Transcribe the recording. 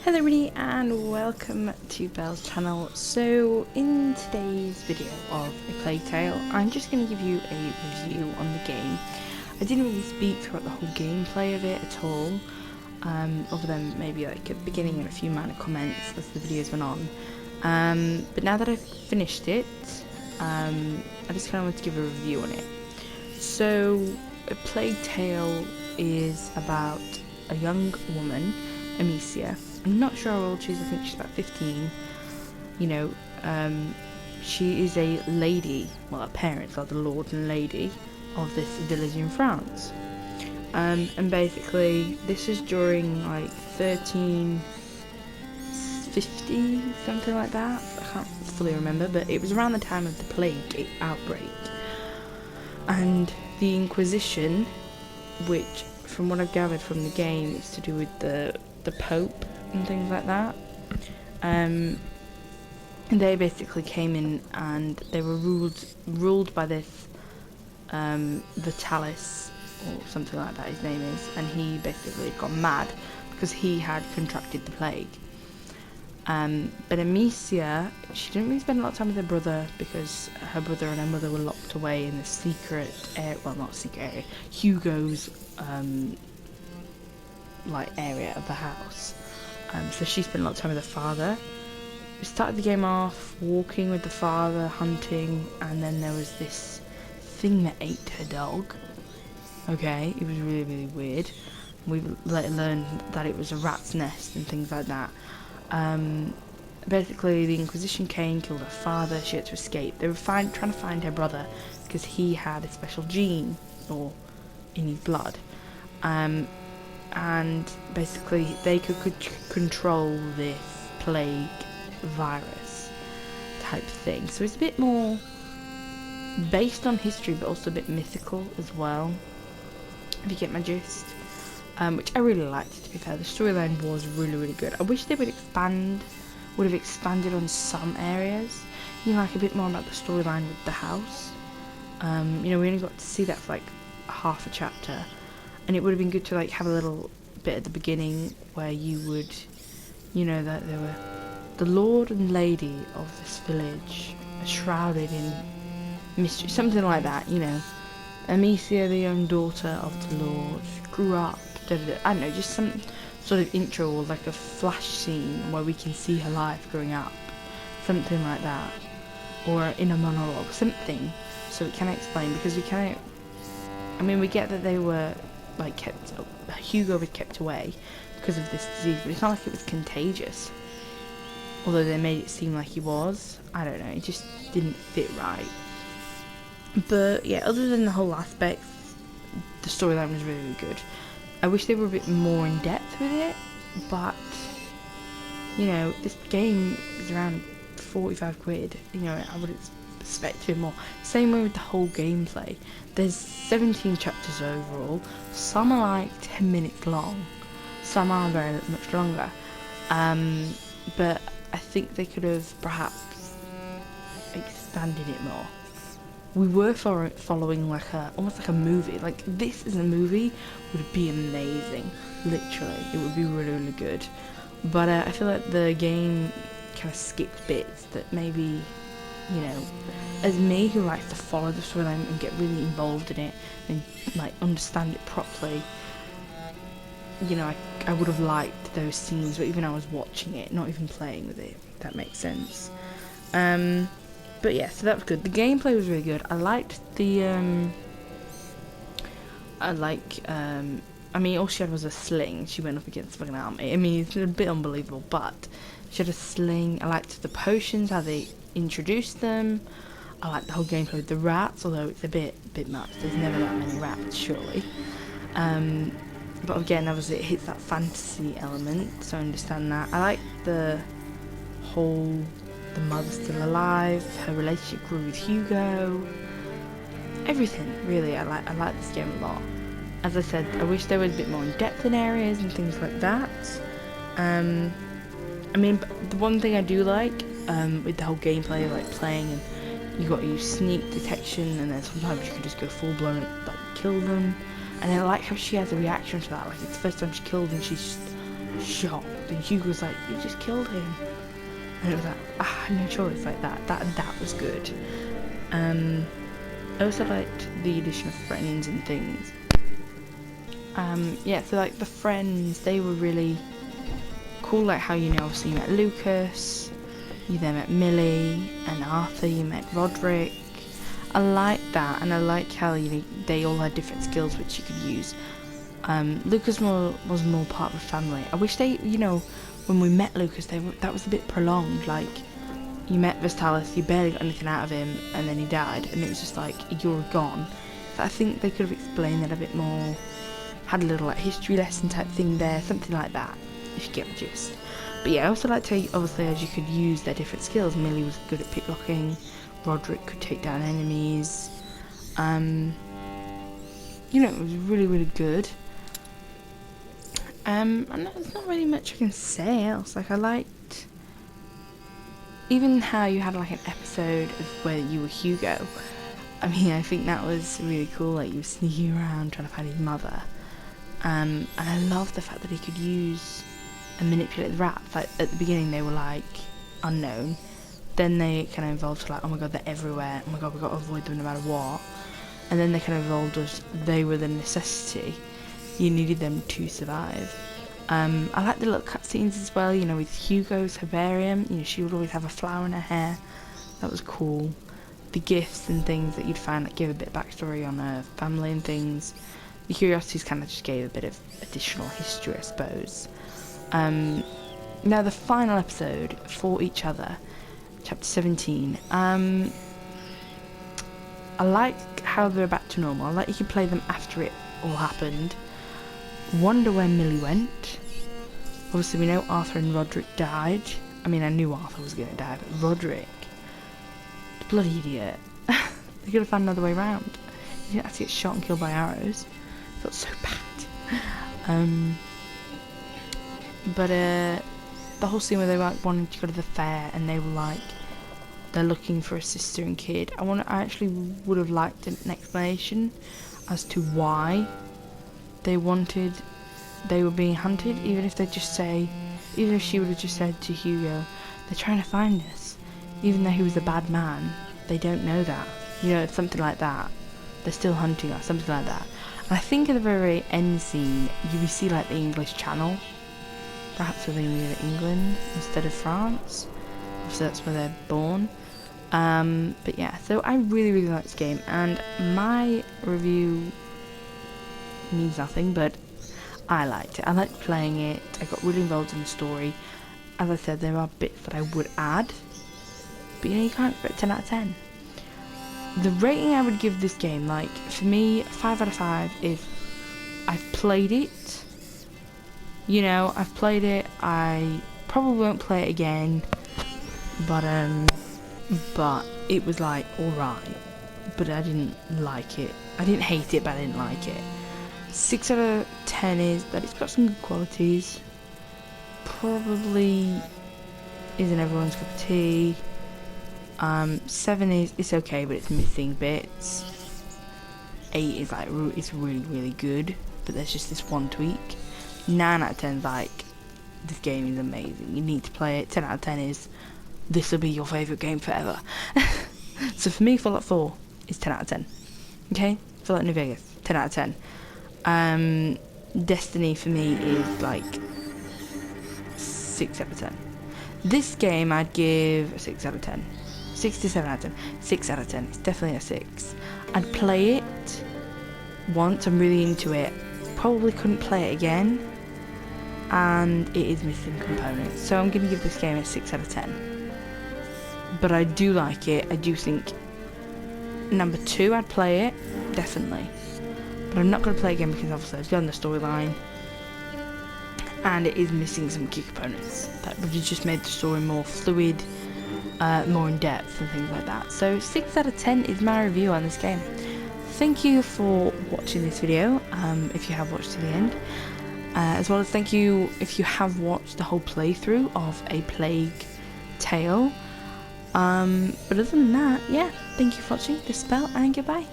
Hello everybody and welcome to Belle's channel. So in today's video of A Plague Tale, I'm just going to give you a review on the game. I didn't really speak throughout the whole gameplay of it at all, other than maybe like at the beginning and a few minor comments as the videos went on. But now that I've finished it, I just kind of want to give a review on it. So A Plague Tale is about a young woman, Amicia. I'm not sure how old she is, I think she's about 15. You know, she is a lady, well, her parents are the lord and lady of this village in France. And basically, this is during like 1350, something like that. I can't fully remember, but it was around the time of the plague outbreak. And the Inquisition, which, from what I've gathered from the game, is to do with the Pope and things like that. They basically came in and they were ruled by this Vitalis or something like that his name is, and he basically got mad because he had contracted the plague. But Amicia, she didn't really spend a lot of time with her brother because her brother and her mother were locked away in the secret area, well, not secret area, Hugo's like area of the house. So she spent a lot of time with her father. We started the game off walking with the father, hunting, and then there was this thing that ate her dog. Okay, it was really, really weird. We later learned that it was a rat's nest and things like that. Basically, the Inquisition came, killed her father, she had to escape. They were trying to find her brother because he had a special gene or in his blood. And basically they could control this plague virus type thing. So it's a bit more based on history, but also a bit mythical as well, if you get my gist. Which I really liked, to be fair. The storyline was really, really good. I wish they would have expanded on some areas. You know, like a bit more about the storyline with the house. You know, we only got to see that for like half a chapter. And it would have been good to like have a little bit at the beginning where you would, you know, that they were the lord and lady of this village, shrouded in mystery, something like that, you know. Amicia, the young daughter of the lord, grew up, I don't know, just some sort of intro or like a flash scene where we can see her life growing up, something like that, or in a monologue, something, so it can explain, because we can't, I mean, we get that they were like Hugo was kept away because of this disease, but it's not like it was contagious, although they made it seem like he was. I don't know, it just didn't fit right. But yeah, other than the whole aspect, the storyline was really, really good. I wish they were a bit more in depth with it, but you know, this game is around 45 quid, you know, I would expect it more. Same way with the whole gameplay. There's 17 chapters overall. Some are like 10 minutes long, some are very much longer. But I think they could have perhaps expanded it more. We were following like almost like a movie. Like, this is a movie would be amazing. Literally, it would be really, really good. But I feel like the game kind of skipped bits that maybe, you know, as me who likes to follow the storyline and get really involved in it and like understand it properly, you know, I would have liked those scenes, but even I was watching it, not even playing with it, if that makes sense. But yeah, so that was good. The gameplay was really good. I liked the I mean, all she had was a sling. She went up against a fucking army. I mean, it's a bit unbelievable, but she had a sling. I liked the potions, how they introduced them. I like the whole gameplay with the rats, although it's a bit much. There's never that many rats, surely. But again, it hits that fantasy element, so I understand that. I like the whole, the mother's still alive, her relationship grew with Hugo. Everything, really. I like this game a lot. As I said, I wish there was a bit more in depth in areas and things like that. I mean, the one thing I do like with the whole gameplay, like playing, and you got to use sneak detection, and then sometimes you can just go full blown and like kill them. And I like how she has a reaction to that. Like, it's the first time she killed and she's just shocked, and Hugo's like, you just killed him. And it was like, I had no choice, like that was good. I also liked the addition of friends and things. Yeah, so like the friends, they were really cool, like how, you know, obviously you met Lucas, you then met Millie and Arthur, you met Roderick. I like that, and I like how, you know, they all had different skills which you could use. Lucas was more part of the family. I wish they, you know, when we met Lucas, that was a bit prolonged. Like, you met Vestalis, you barely got anything out of him, and then he died, and it was just like, you're gone. So I think they could have explained that a bit more, had a little like history lesson type thing there, something like that, if you get the gist. But yeah, I also liked how, obviously, as you could use their different skills. Millie was good at picklocking, Roderick could take down enemies. You know, it was really, really good. And there's not really much I can say else. Like, I liked even how you had like an episode of where you were Hugo. I mean, I think that was really cool. Like, you were sneaking around trying to find his mother. And I love the fact that he could use and manipulate the rats. Like, at the beginning they were like unknown, then they kind of evolved to like, oh my god, they're everywhere, oh my god, we've got to avoid them no matter what. And then they kind of evolved as they were the necessity, you needed them to survive. I like the little cutscenes as well, you know, with Hugo's herbarium, you know, she would always have a flower in her hair, that was cool. The gifts and things that you'd find that gave a bit of backstory on her family and things. The curiosities kind of just gave a bit of additional history, I suppose. Now the final episode, For Each Other, chapter 17. I like how they're back to normal. I like you can play them after it all happened. Wonder where Millie went. Obviously we know Arthur and Roderick died. I mean, I knew Arthur was going to die, but Roderick, the bloody idiot. They could have found another way around. He didn't have to get shot and killed by arrows. I felt so bad. But the whole scene where they like wanted to go to the fair and they were like, they're looking for a sister and kid. I actually would have liked an explanation as to why they were being hunted, even if she would have just said to Hugo, they're trying to find us, even though he was a bad man. They don't know that, you know, something like that. They're still hunting us, something like that. And I think at the very end scene, you see like the English Channel, perhaps where they were England instead of France. So that's where they're born. But yeah, so I really, really like this game, and my review means nothing, but I liked it. I liked playing it. I got really involved in the story. As I said, there are bits that I would add, but you know, you can't expect 10 out of 10. The rating I would give this game, like, for me, 5 out of 5 is I've played it. You know, I've played it. I probably won't play it again, but it was like alright, but I didn't like it. I didn't hate it, but I didn't like it. 6 out of 10 is that it's got some good qualities. Probably isn't everyone's cup of tea. 7 is it's okay, but it's missing bits. 8 is like it's really, really good, but there's just this one tweak. 9 out of 10 is like, this game is amazing, you need to play it. 10 out of 10 is, this will be your favourite game forever. So for me, Fallout 4 is 10 out of 10. Okay? Fallout New Vegas, 10 out of 10. Destiny for me is like 6 out of 10. This game I'd give a 6 out of 10. 6 to 7 out of 10. 6 out of 10. It's definitely a 6. I'd play it once, I'm really into it. Probably couldn't play it again. And it is missing components. So I'm going to give this game a 6 out of 10. But I do like it. I do think number 2 I'd play it. Definitely. But I'm not going to play it again because obviously I've done the storyline. And it is missing some key components that would have just made the story more fluid, more in depth and things like that. So 6 out of 10 is my review on this game. Thank you for watching this video, if you have watched to the end. As well as thank you if you have watched the whole playthrough of A Plague Tale. But other than that, yeah, thank you for watching this spell and goodbye.